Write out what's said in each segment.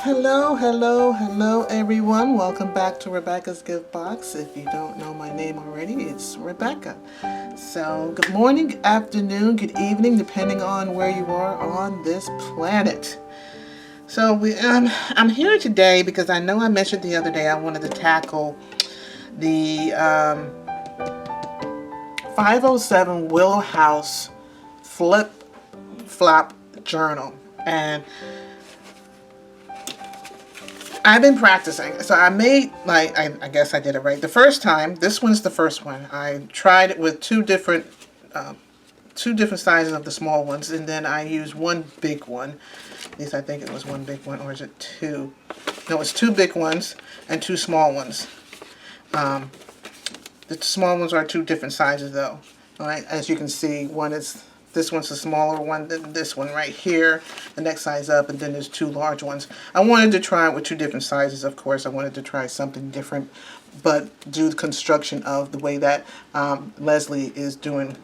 Hello, hello, hello everyone. Welcome back to Rebecca's Gift Box. If you don't know my name already, it's Rebecca. So, good morning, good afternoon, good evening, depending on where you are on this planet. So, I'm here today because I know I mentioned the other day I wanted to tackle the 507 Willow House Flip Flop Journal. And I've been practicing. So I made, like, I guess I did it right the first time. This one's the first one. I tried it with two different sizes of the small ones, and then I used one big one. At least I think it was one big one, or is it two? No, it's two big ones and two small ones. The small ones are two different sizes, though. All right, as you can see, this one's a smaller one than this one right here. The next size up, and then there's two large ones. I wanted to try it with two different sizes, of course. I wanted to try something different, but do the construction of the way that Leslie is doing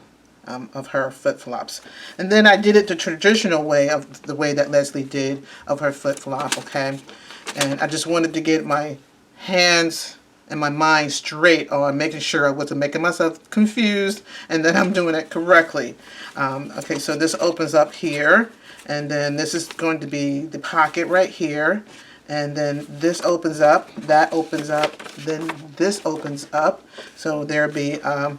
of her flip-flops. And then I did it the traditional way, of the way that Leslie did of her flip-flop, okay? And I just wanted to get my hands and my mind straight on making sure I wasn't making myself confused and that I'm doing it correctly. Okay, so this opens up here, and then this is going to be the pocket right here, and then this opens up, that opens up, then this opens up, so there'll be an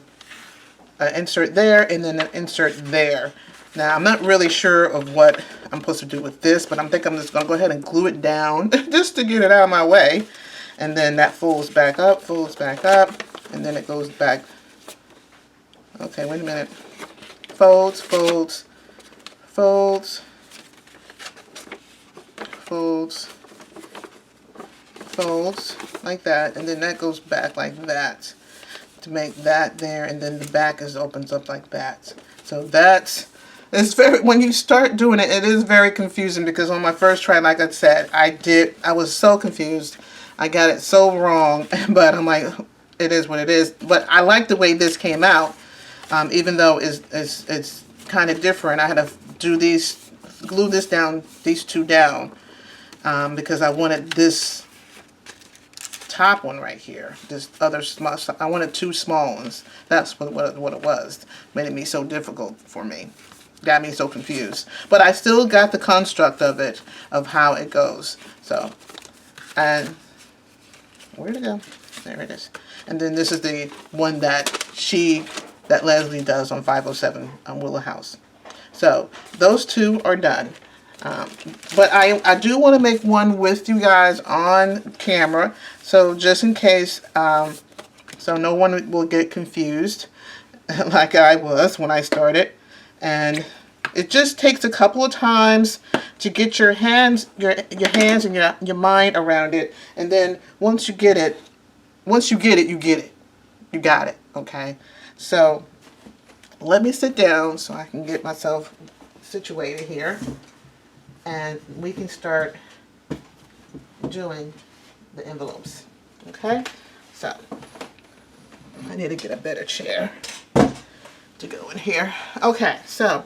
insert there and then an insert there. Now, I'm not really sure of what I'm supposed to do with this, but I think I'm just going to go ahead and glue it down just to get it out of my way. And then that folds back up, and then it goes back. Okay, wait a minute. Folds, folds, folds, folds, folds, like that. And then that goes back like that to make that there. And then the back opens up like that. So when you start doing it, it is very confusing, because on my first try, like I said, I was so confused. I got it so wrong, but I'm like, it is what it is. But I like the way this came out, even though it's kind of different. I had to glue this down, these two down, because I wanted this top one right here, this other small. I wanted two small ones. That's what it was. Made it me so difficult for me. Got me so confused. But I still got the construct of it, of how it goes. So, and where'd it go? There it is. And then this is the one that Leslie does on 507 on Willow House. So those two are done. But I do want to make one with you guys on camera. So just in case, so no one will get confused like I was when I started. And it just takes a couple of times to get your hands and your mind around it. And then once you get it, you get it. You got it, okay? So let me sit down so I can get myself situated here. And we can start doing the envelopes, okay? So I need to get a better chair to go in here. Okay, so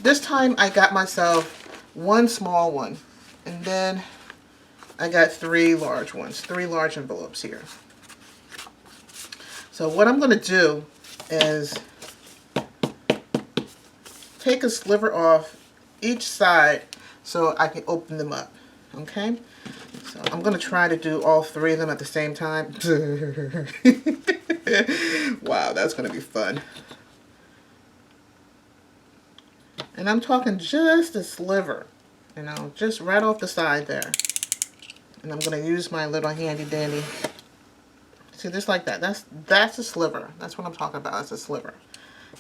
this time I got myself one small one, and then I got three large ones, three large envelopes here. So what I'm going to do is take a sliver off each side so I can open them up, okay? So I'm going to try to do all three of them at the same time. Wow, that's going to be fun. And I'm talking just a sliver, you know, just right off the side there. And I'm going to use my little handy dandy. See, just like that. That's a sliver. That's what I'm talking about. It's a sliver.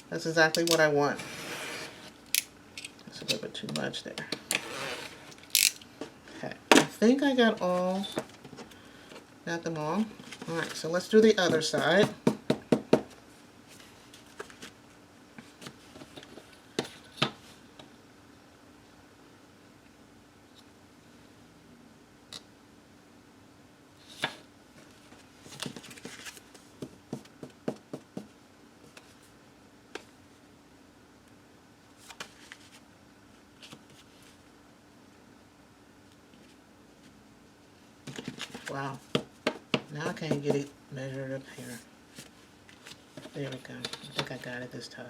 That's exactly what I want. That's a little bit too much there. Okay. I think I got them all. All right, so let's do the other side. Wow. Now I can't get it measured up here. There we go. I think I got it this time.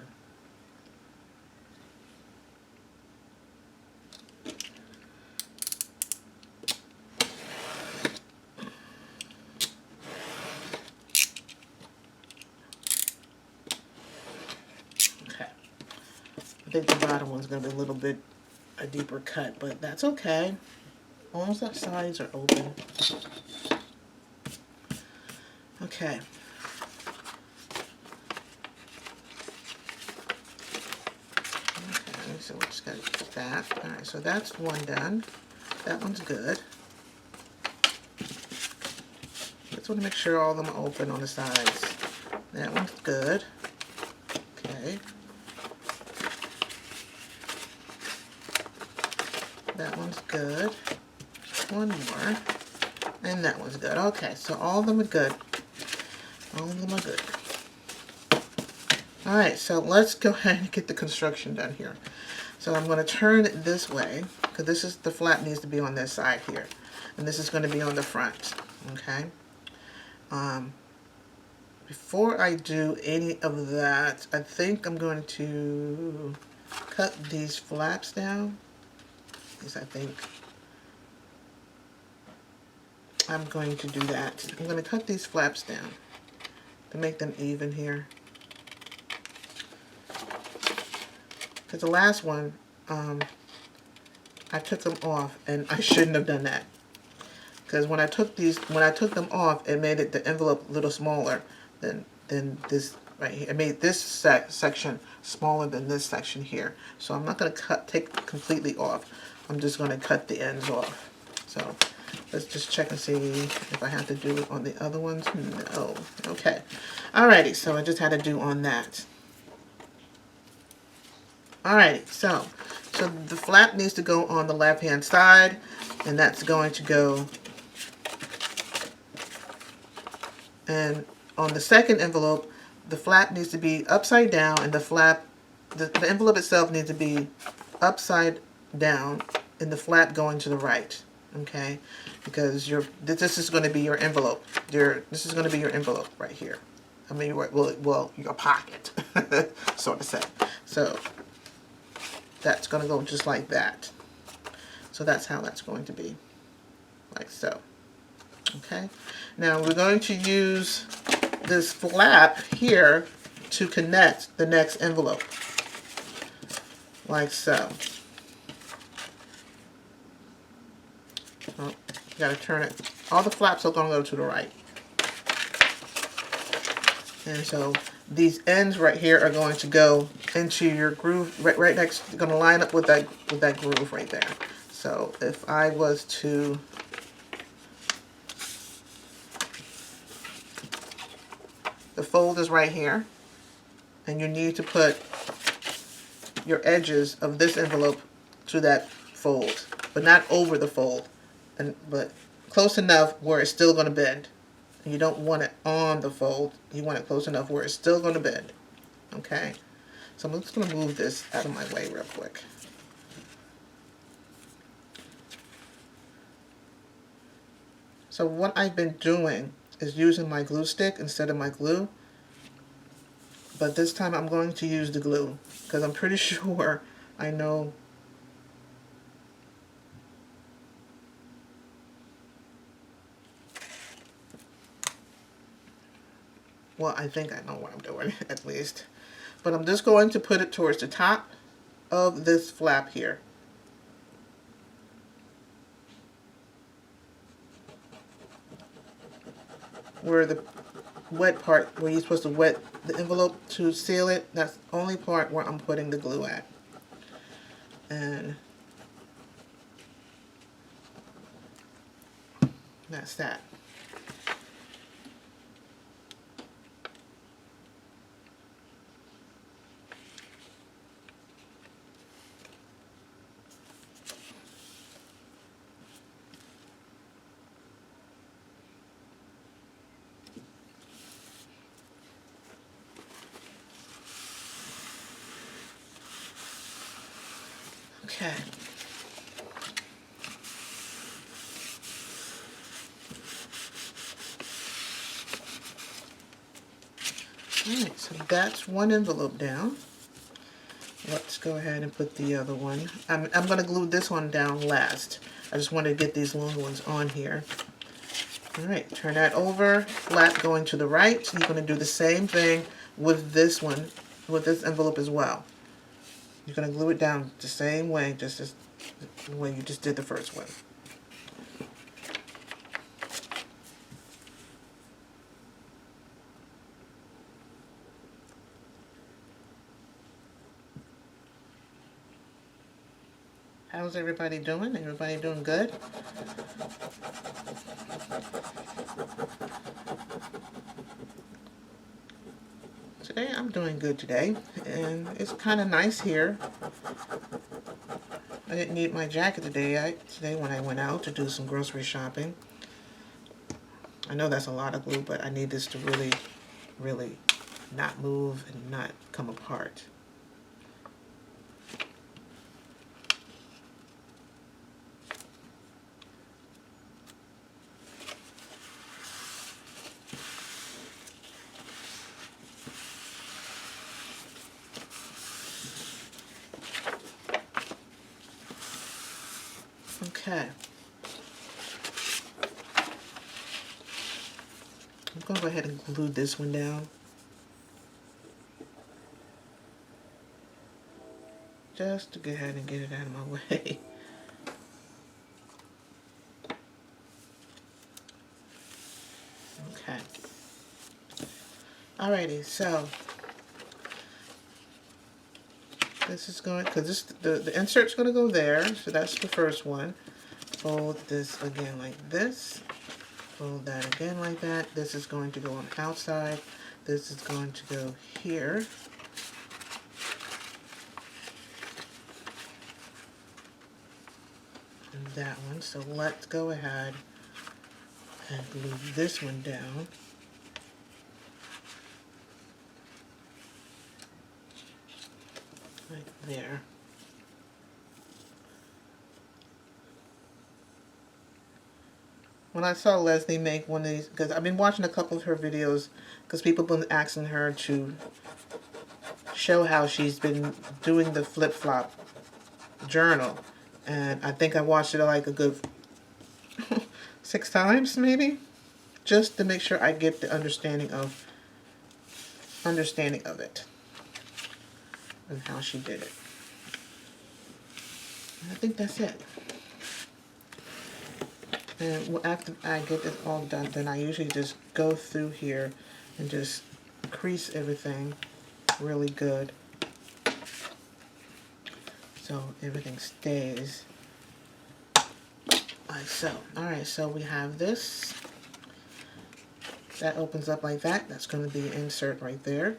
Okay. I think the bottom one's going to be a little bit a deeper cut, but that's okay. As long as the sides are open. Okay. Okay, so we just got that. Alright, so that's one done. That one's good. Just want to make sure all of them are open on the sides. That one's good. Okay. That one's good. One more. And that one's good. Okay, so all of them are good. All of them are good. Alright, so let's go ahead and get the construction done here. So I'm going to turn it this way, because this is the flap needs to be on this side here. And this is going to be on the front. Okay. Before I do any of that, I think I'm going to cut these flaps down. Yes, I think I'm going to do that. I'm going to cut these flaps down to make them even here. Because the last one, I took them off, and I shouldn't have done that. Because when I took them off, it made the envelope a little smaller than this right here. It made this section smaller than this section here. So I'm not going to take completely off. I'm just going to cut the ends off. So let's just check and see if I have to do it on the other ones. No. Okay. Alrighty. So I just had to do on that. Alrighty. So the flap needs to go on the left-hand side, and that's going to go. And on the second envelope, the flap needs to be upside down, and the envelope itself needs to be upside down, and the flap going to the right. Okay, because this is going to be your envelope. This is going to be your envelope right here. I mean, well, your pocket, so to say. So that's going to go just like that. So that's how that's going to be, like so. Okay, now we're going to use this flap here to connect the next envelope, like so. Oh, gotta turn it. All the flaps are going to go to the right. And so these ends right here are going to go into your groove right next. Going to line up with that groove right there. So if I was to the fold is right here, and you need to put your edges of this envelope to that fold, but not over the fold, but close enough where it's still going to bend. You don't want it on the fold. You want it close enough where it's still going to bend. Okay? So I'm just going to move this out of my way real quick. So what I've been doing is using my glue stick instead of my glue. But this time I'm going to use the glue, because I'm pretty sure I know well, I think I know what I'm doing, at least. But I'm just going to put it towards the top of this flap here. Where the wet part, where you're supposed to wet the envelope to seal it, that's the only part where I'm putting the glue at. And that's that. Okay. Alright, so that's one envelope down. Let's go ahead and put the other one. I'm going to glue this one down last. I just want to get these long ones on here. Alright, turn that over, flat going to the right. You're going to do the same thing with this one, with this envelope as well. You're going to glue it down the same way, just as the way you just did the first one. How's everybody doing? Everybody doing good? Today I'm doing good today, and it's kind of nice here. I didn't need my jacket today when I went out to do some grocery shopping. I know that's a lot of glue, but I need this to really, really not move and not come apart. Okay. I'm going to go ahead and glue this one down. Just to go ahead and get it out of my way. Okay. Alrighty, so this is going, because the insert's going to go there, so that's the first one. Fold this again like this. Fold that again like that. This is going to go on the outside. This is going to go here. And that one. So let's go ahead and glue this one down. Right there. When I saw Leslie make one of these, because I've been watching a couple of her videos, because people have been asking her to show how she's been doing the flip-flop journal. And I think I watched it like a good 6 times, maybe, just to make sure I get the understanding of it and how she did it. And I think that's it. And after I get this all done, then I usually just go through here and just crease everything really good so everything stays like so. Alright, so we have this. That opens up like that. That's going to be an insert right there.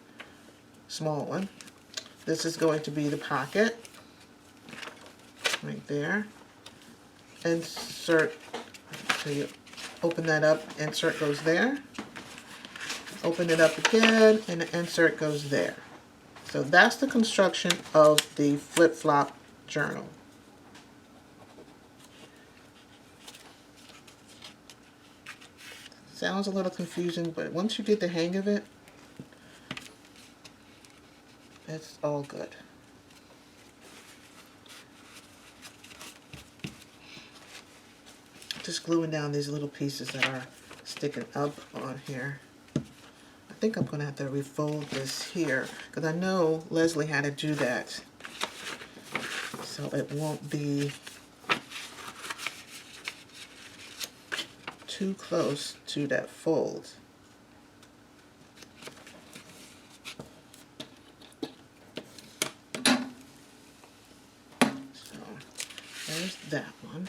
Small one. This is going to be the pocket. Right there. Insert. So you open that up, insert goes there. Open it up again, and the insert goes there. So that's the construction of the flip-flop journal. Sounds a little confusing, but once you get the hang of it, it's all good. Just gluing down these little pieces that are sticking up on here. I think I'm going to have to refold this here, because I know Leslie had to do that, so it won't be too close to that fold. So there's that one.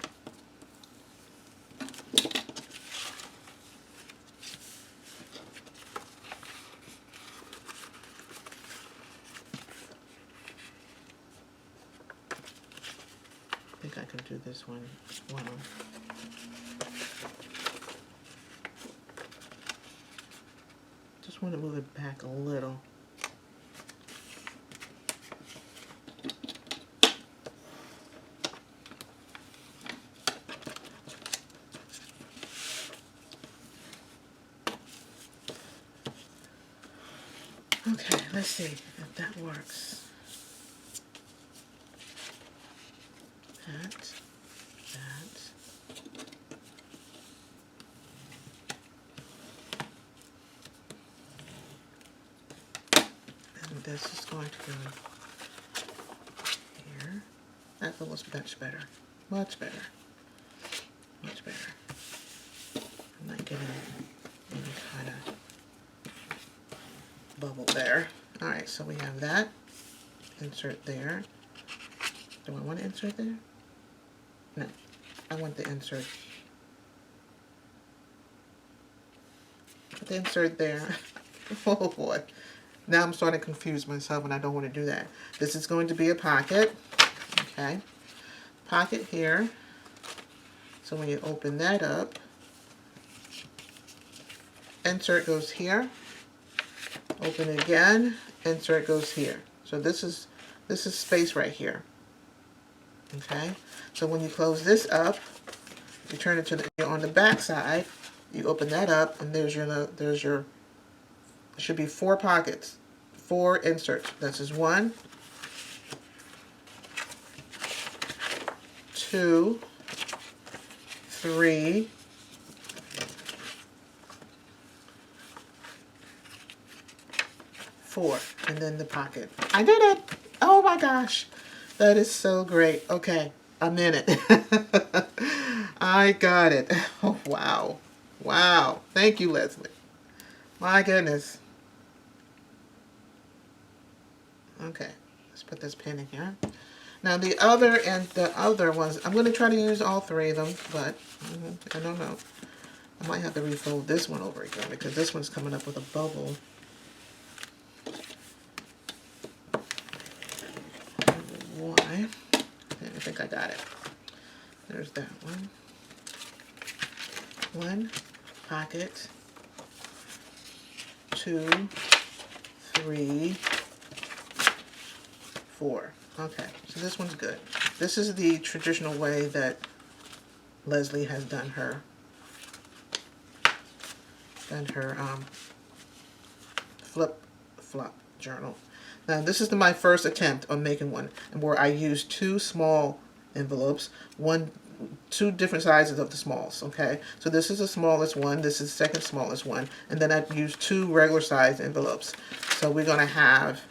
I think I can do this one as well. Just want to move it back a little. let's see if that works. That. And this is going to go here. That looks much better. Much better. Much better. I'm not getting any kind of bubble there. Alright, so we have that. Insert there. Do I want to insert there? No. I want the insert. Put the insert there. Oh boy. Now I'm starting to confuse myself and I don't want to do that. This is going to be a pocket. Okay. Pocket here. So when you open that up, insert goes here. Open it again, insert goes here. So this is space right here. Okay? So when you close this up, you turn it to the on the back side, you open that up and there's your should be 4 pockets, 4 inserts. This is 1, 2, 3, 4, and then the pocket. I did it! Oh my gosh, that is so great. Okay, I'm in it. I got it. Oh wow, wow! Thank you, Leslie. My goodness. Okay, let's put this pin in here. Now the other ones, I'm going to try to use all 3 of them, but I don't know. I might have to refold this one over again because this one's coming up with a bubble. Why? Okay, I think I got it. There's that one. 1 pocket, 2, 3, 4. Okay, so this one's good. This is the traditional way that Leslie has done her flip-flop journal. Now this is my first attempt on making one, where I used 2 small envelopes, 2 different sizes of the smalls. Okay, so this is the smallest one, this is the second smallest one, and then I've used 2 regular size envelopes. So we're gonna have.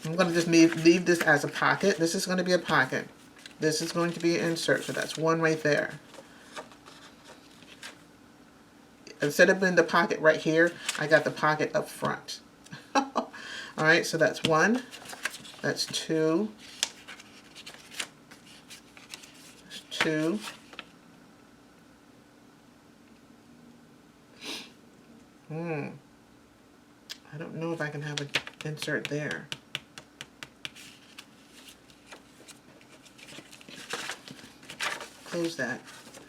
I'm going to just leave this as a pocket. This is going to be a pocket. This is going to be an insert, so that's 1 right there. Instead of being the pocket right here, I got the pocket up front. Alright, so that's 1. That's 2. That's 2. I don't know if I can have an insert there. Close that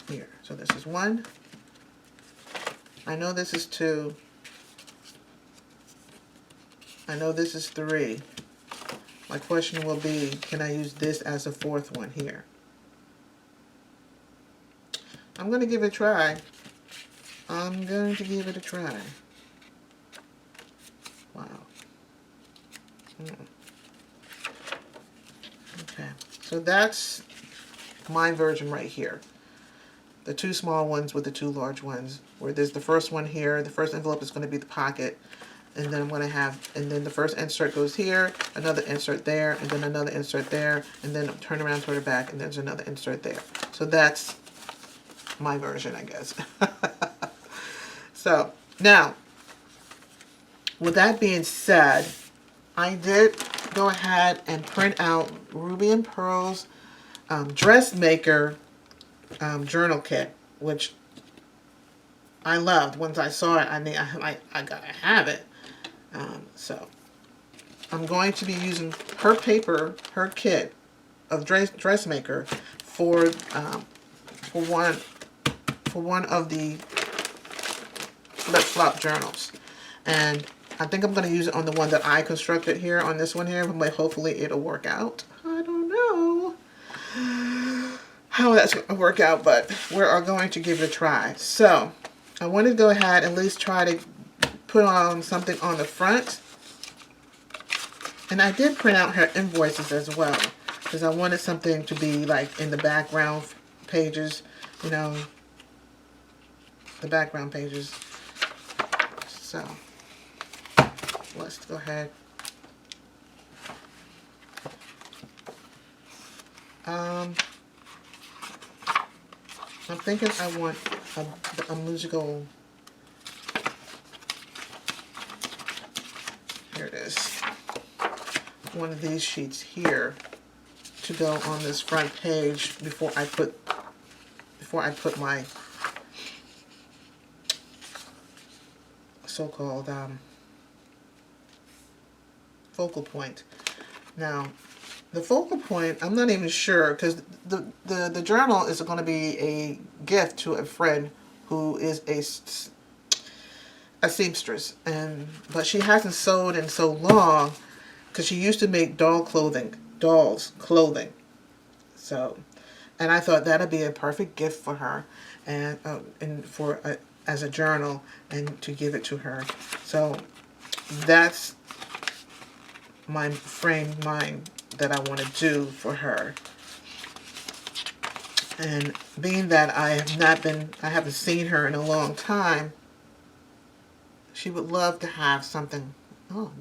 here. So this is 1. I know this is 2. I know this is 3. My question will be, can I use this as a 4th one here? I'm going to give it a try. I'm going to give it a try. Wow. Okay, so that's my version right here. The 2 small ones with the 2 large ones, where there's the first one here, the first envelope is going to be the pocket, and then I'm going to have, and then the first insert goes here, another insert there, and then another insert there, and then turn around toward the back, and there's another insert there. So that's my version, I guess. So, now, with that being said, I did go ahead and print out Ruby and Pearl's Dressmaker journal kit, which I loved. Once I saw it, I gotta have it. So I'm going to be using her paper, her kit of Dressmaker for one of the flip-flop journals, and I think I'm going to use it on the one that I constructed here, on this one here, but hopefully it'll work out. I don't know how that's going to work out, but we're going to give it a try. So I want to go ahead and at least try to put on something on the front. And I did print out her invoices as well, because I wanted something to be like in the background pages, you know, the background pages. So let's go ahead. I'm thinking I want a musical. Here it is. One of these sheets here to go on this front page before I put my so-called focal point. Now, the focal point, I'm not even sure, because the journal is going to be a gift to a friend who is a seamstress, but she hasn't sewed in so long, because she used to make dolls clothing. So, and I thought that'd be a perfect gift for her, and as a journal, and to give it to her. So that's my framed mind that I want to do for her. And being that I haven't seen her in a long time, she would love to have something. Oh,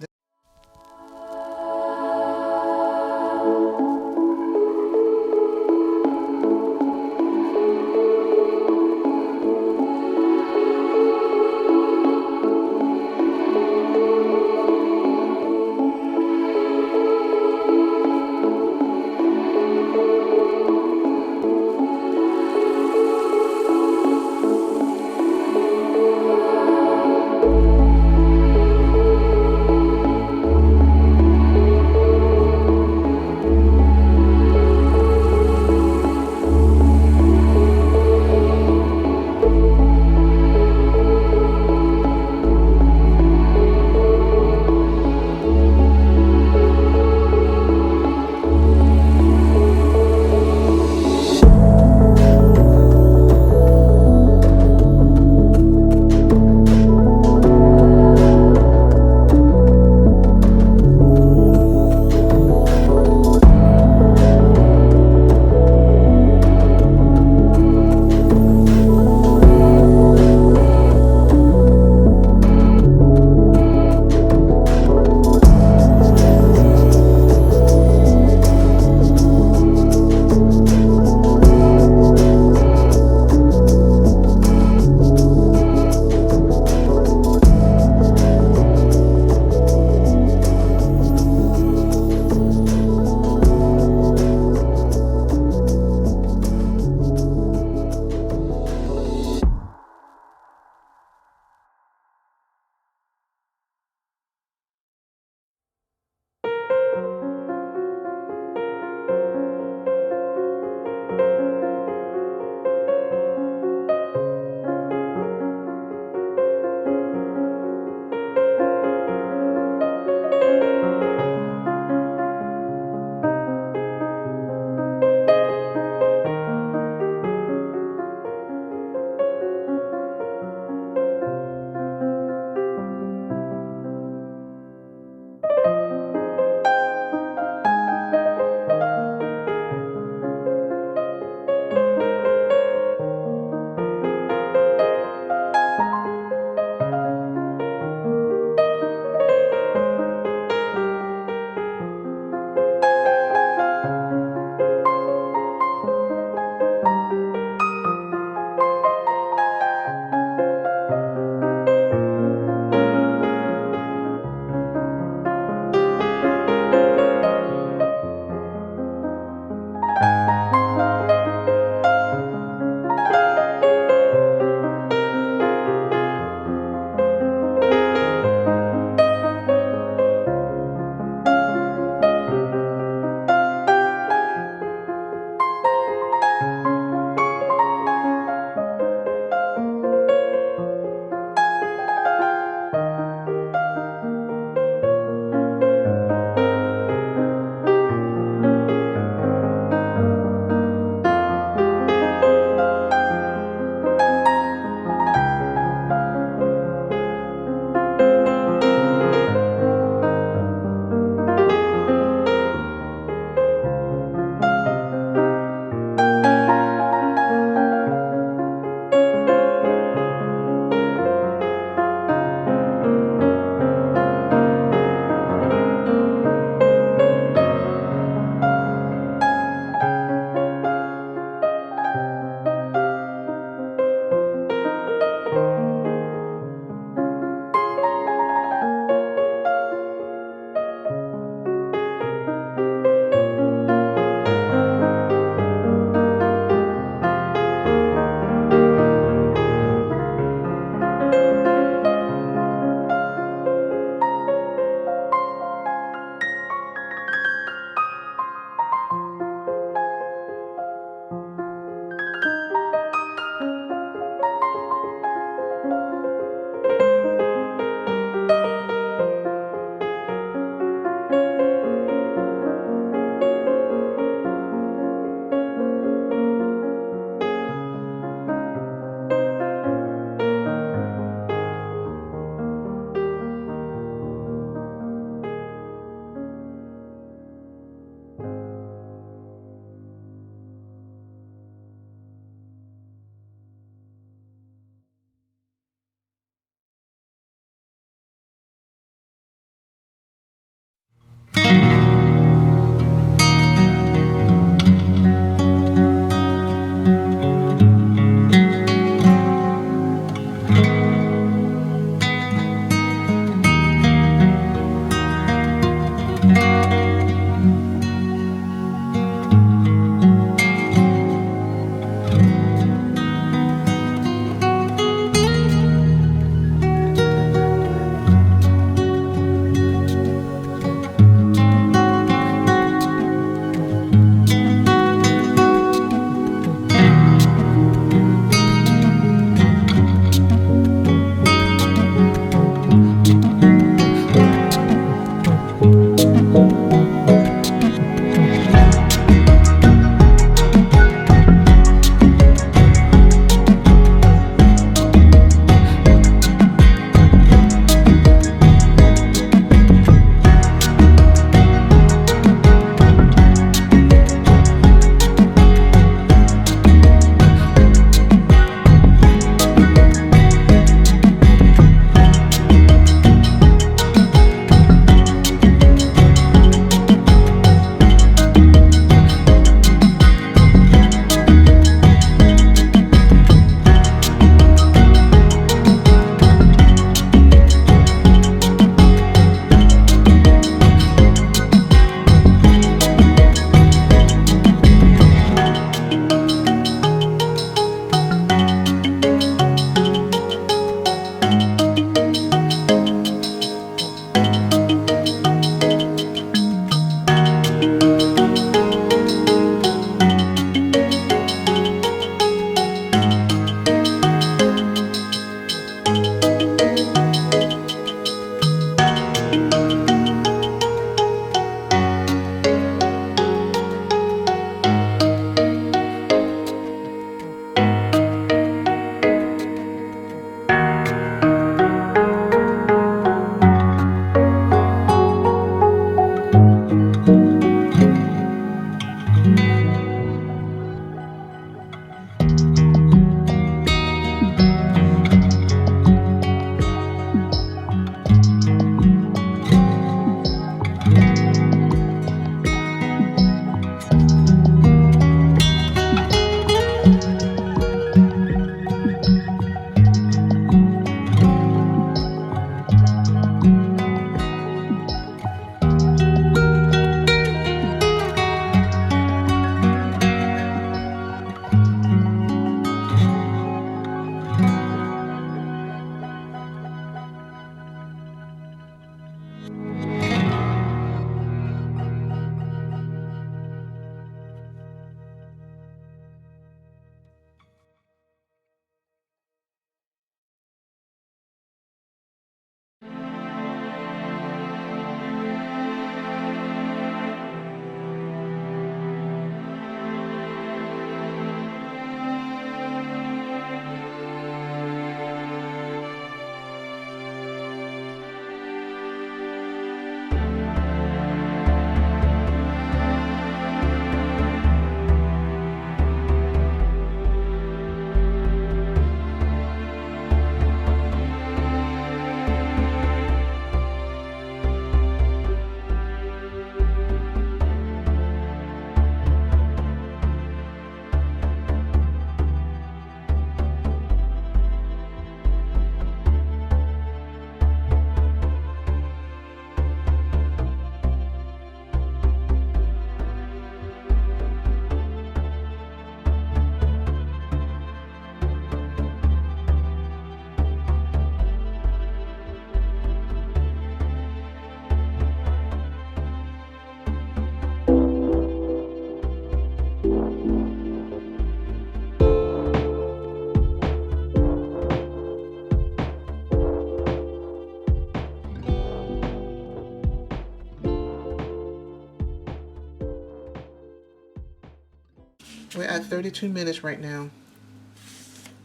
We're at 32 minutes right now.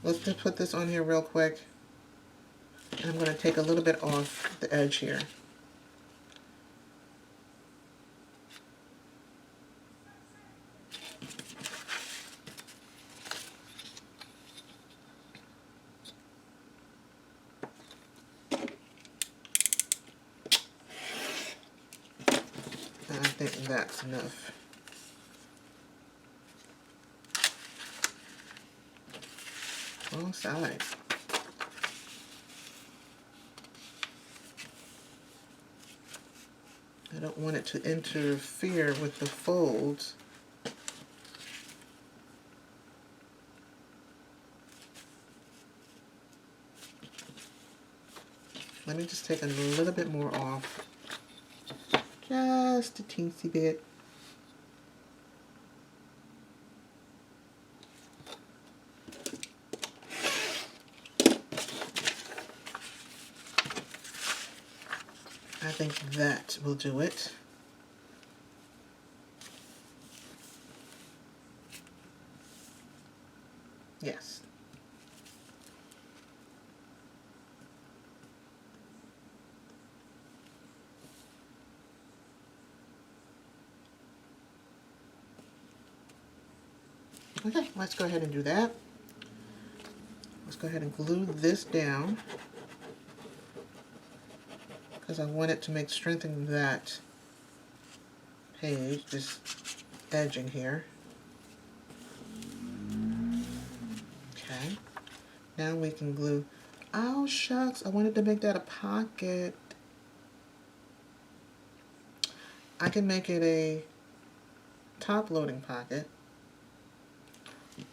Let's just put this on here real quick. And I'm going to take a little bit off the edge here. And I think that's enough. Wrong side. I don't want it to interfere with the folds. Let me just take a little bit more off. Just a teensy bit. I think that will do it. Yes. Okay, let's go ahead and do that. Let's go ahead and glue this down, because I want it to make strengthen that page, this edging here. Okay, now we can glue. Oh shucks, I wanted to make that a pocket. I can make it a top loading pocket.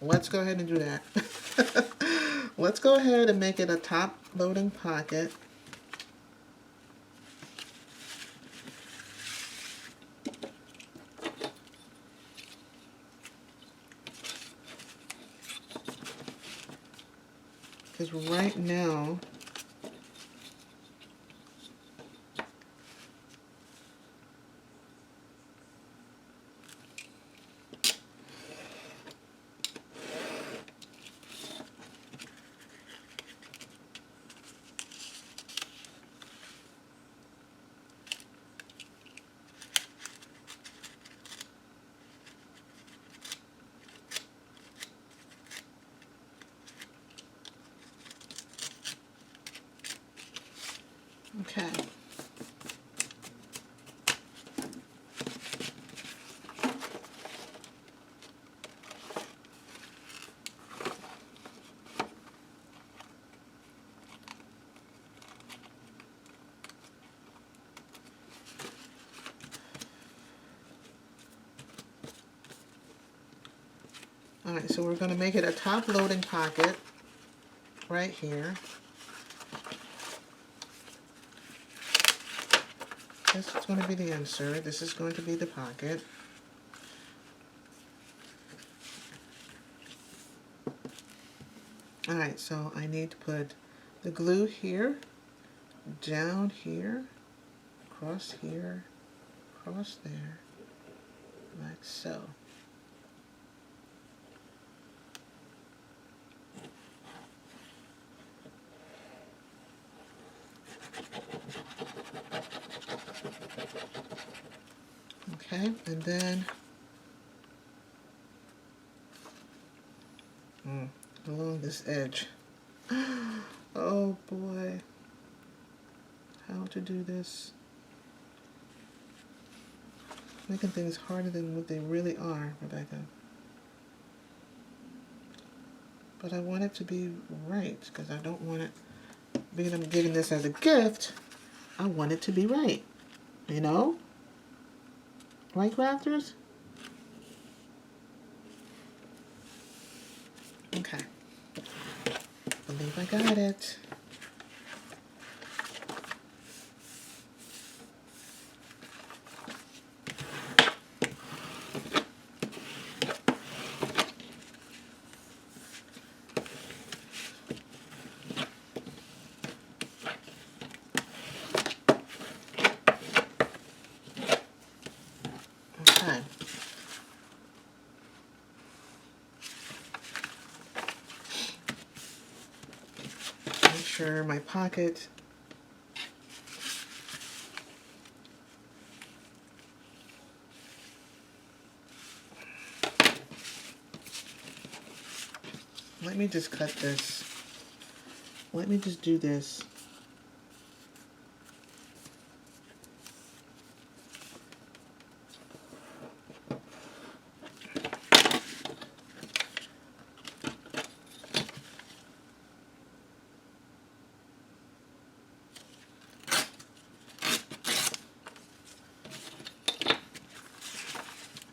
Let's go ahead and do that. Let's go ahead and make it a top loading pocket. Because right now, okay. Alright, so we're going to make it a top loading pocket right here. This is going to be the insert. This is going to be the pocket. Alright, so I need to put the glue here, down here, across here, across there, like so. Okay, and then along this edge. Oh boy, how to do this? Making things harder than what they really are, Rebecca. But I want it to be right, because I don't want it, being I'm giving this as a gift, I want it to be right, you know? Right, crafters? Okay. Believe I got it. sure my pocket let me just cut this. Let me just do this.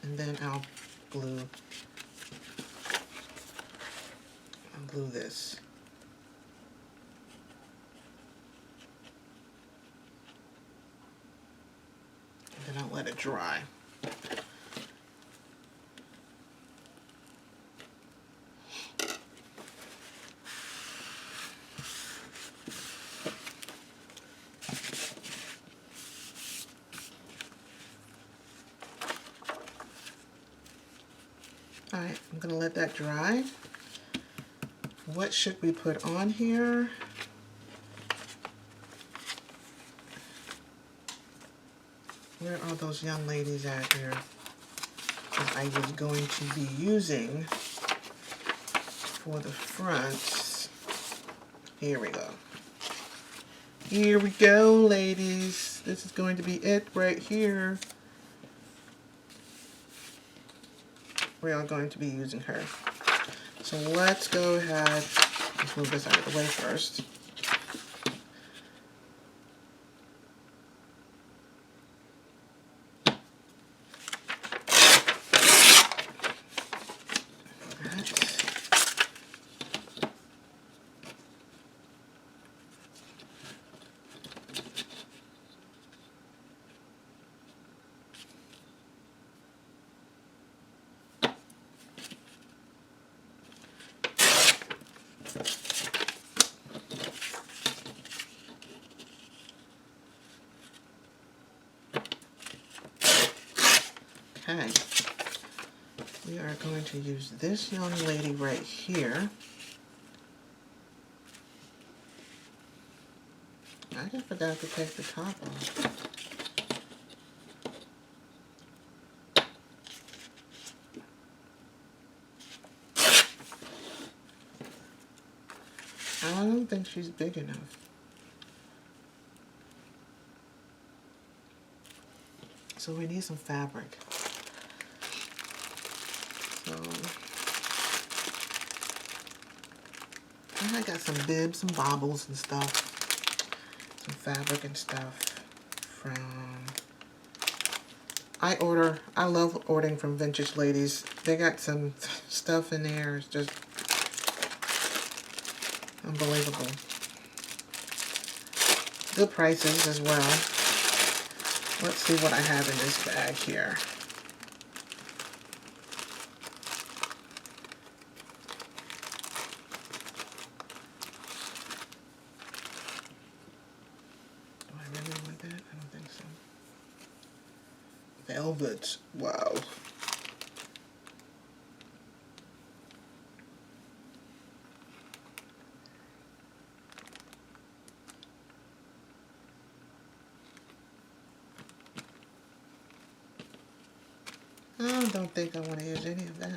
And then I'll glue this. And then I'll let it dry. Alright, I'm going to let that dry. What should we put on here? Where are those young ladies at here? That I was going to be using for the fronts. Here we go. Here we go, ladies. This is going to be it right here. We are going to be using her. So let's go ahead. Let's move this out of the way first. Okay, we are going to use this young lady right here. I just forgot to take the top off. I don't think she's big enough. So we need some fabric. So I got some bibs, some bobbles and stuff, some fabric and stuff from. I love ordering from Vintage Ladies. They got some stuff in there. It's just unbelievable. Good prices as well. Let's see what I have in this bag here. Velvet. Wow. I don't think I want to use any of that.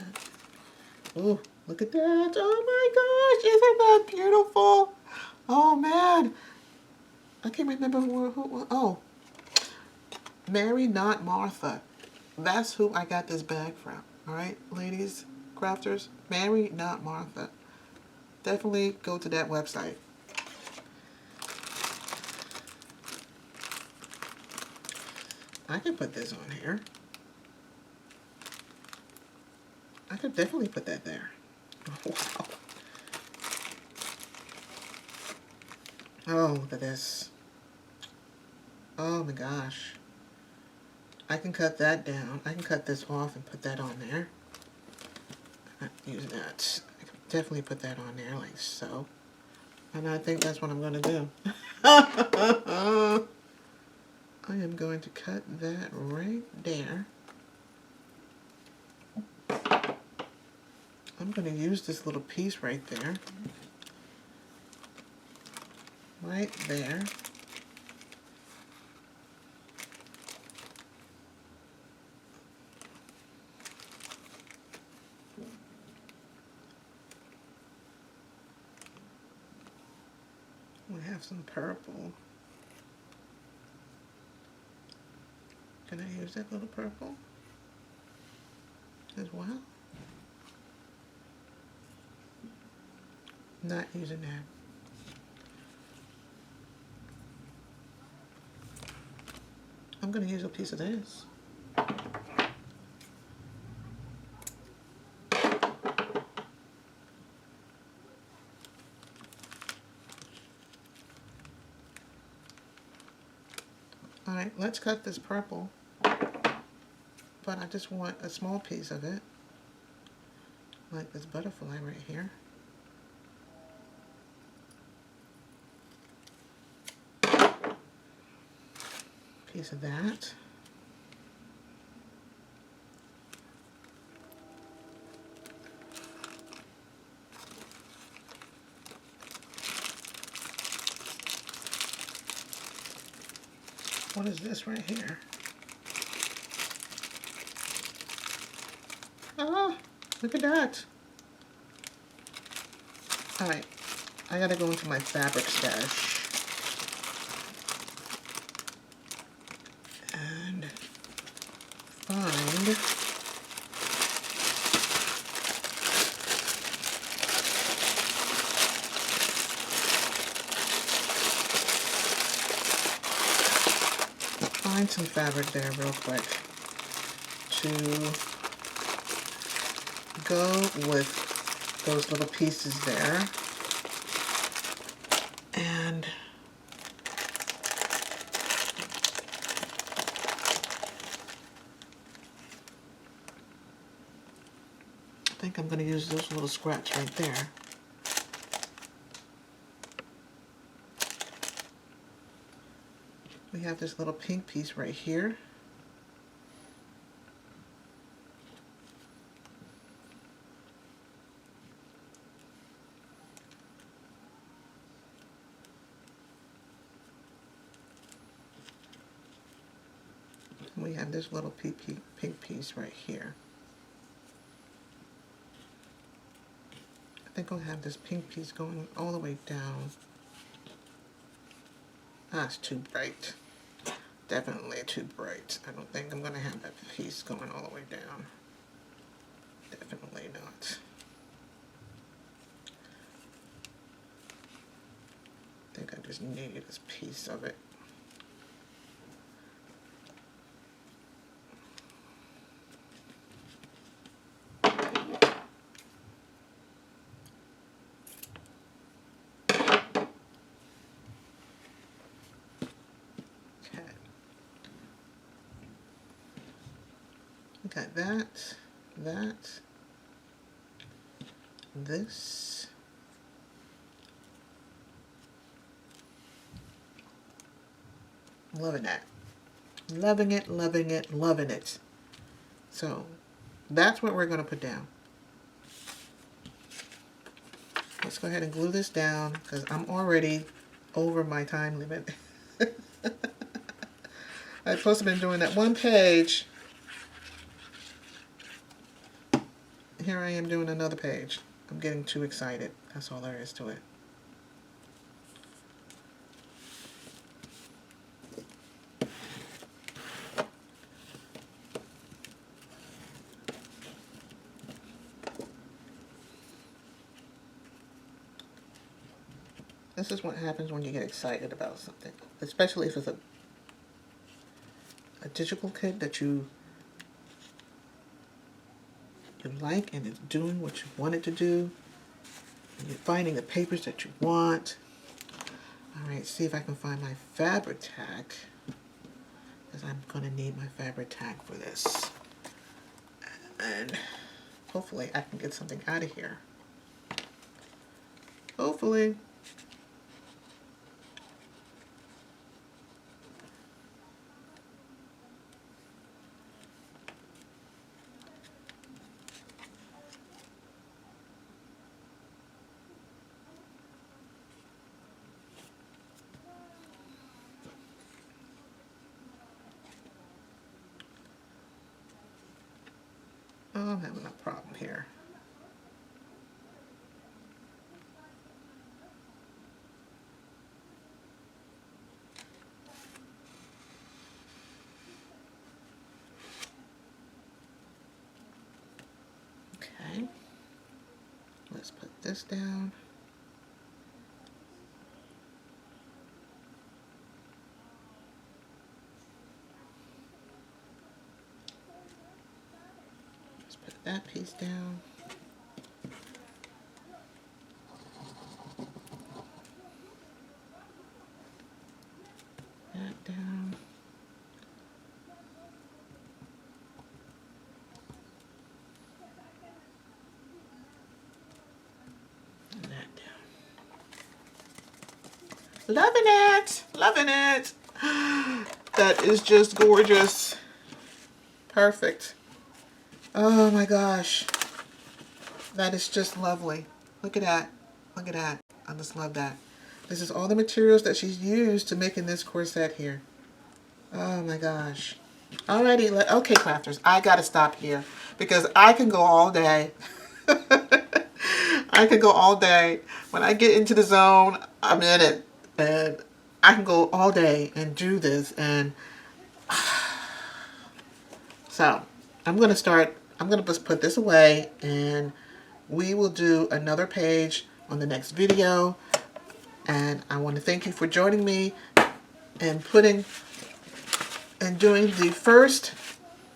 Oh, look at that. Oh my gosh, isn't that beautiful? Oh man. I can't remember who oh. Mary, not Martha. That's who I got this bag from. Alright, ladies, crafters. Mary, not Martha. Definitely go to that website. I could put this on here. I could definitely put that there. Wow. Oh, look at this. Oh my gosh. I can cut that down. I can cut this off and put that on there. I'm not using that. I can definitely put that on there like so. And I think that's what I'm going to do. I am going to cut that right there. I'm going to use this little piece right there. right there. We have some purple. Can I use that little purple as well? Not using that. I'm going to use a piece of this. Alright, let's cut this purple, but I just want a small piece of it, like this butterfly right here. Piece of that. What is this right here? Ah, look at that. Alright, I gotta go into my fabric stash and find some fabric there real quick to go with those little pieces there. And I think I'm going to use those little scraps right there. We have this little pink piece right here. We have this little pink piece right here. I think I'll have this pink piece going all the way down. Ah, it's too bright. Definitely too bright. I don't think I'm going to have that piece going all the way down. Definitely not. I think I just need this piece of it. Got that, this, loving that, loving it, loving it, loving it. So that's what we're going to put down. Let's go ahead and glue this down because I'm already over my time limit. I'm supposed to have been doing that one page. Here I am doing another page. I'm getting too excited. That's all there is to it. This is what happens when you get excited about something, especially if it's a digital kit that you like and it's doing what you want it to do. And you're finding the papers that you want. Alright, see if I can find my fabric tag. Because I'm going to need my fabric tag for this. And hopefully I can get something out of here. Hopefully. Oh, I'm having a problem here. Okay. Let's put this down. Let's put that piece down. That down. And that down. Loving it! Loving it! That is just gorgeous. Perfect. Oh my gosh. That is just lovely. Look at that. Look at that. I just love that. This is all the materials that she's used to making this corset here. Oh my gosh. Alrighty, okay crafters, I gotta stop here because I can go all day. I could go all day. When I get into the zone, I'm in it. And I can go all day and do this. And so I'm going to just put this away and we will do another page on the next video. And I want to thank you for joining me and doing the first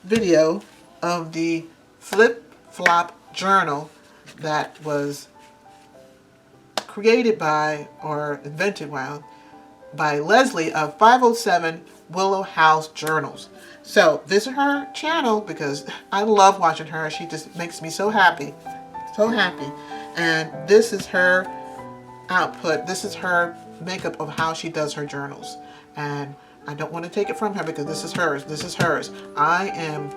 video of the flip-flop journal that was created by, or invented by Leslie of 507 Willow House Journals. So this is her channel because I love watching her. She just makes me so happy. So happy. And this is her output. This is her makeup of how she does her journals. And I don't want to take it from her because this is hers. This is hers. I am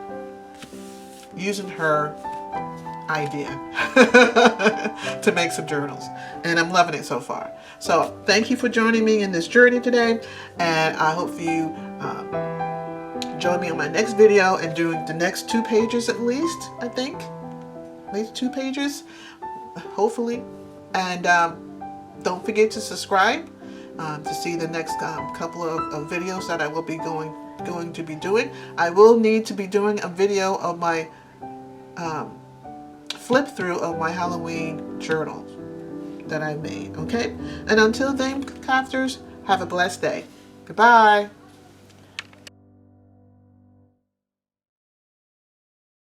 using her idea to make some journals. And I'm loving it so far. So thank you for joining me in this journey today. And I hope you join me on my next video and doing the next 2 pages at least, I think. At least 2 pages, hopefully. And don't forget to subscribe to see the next couple of videos that I will be going to be doing. I will need to be doing a video of my flip through of my Halloween journal that I made, okay? And until then, crafters, have a blessed day. Goodbye.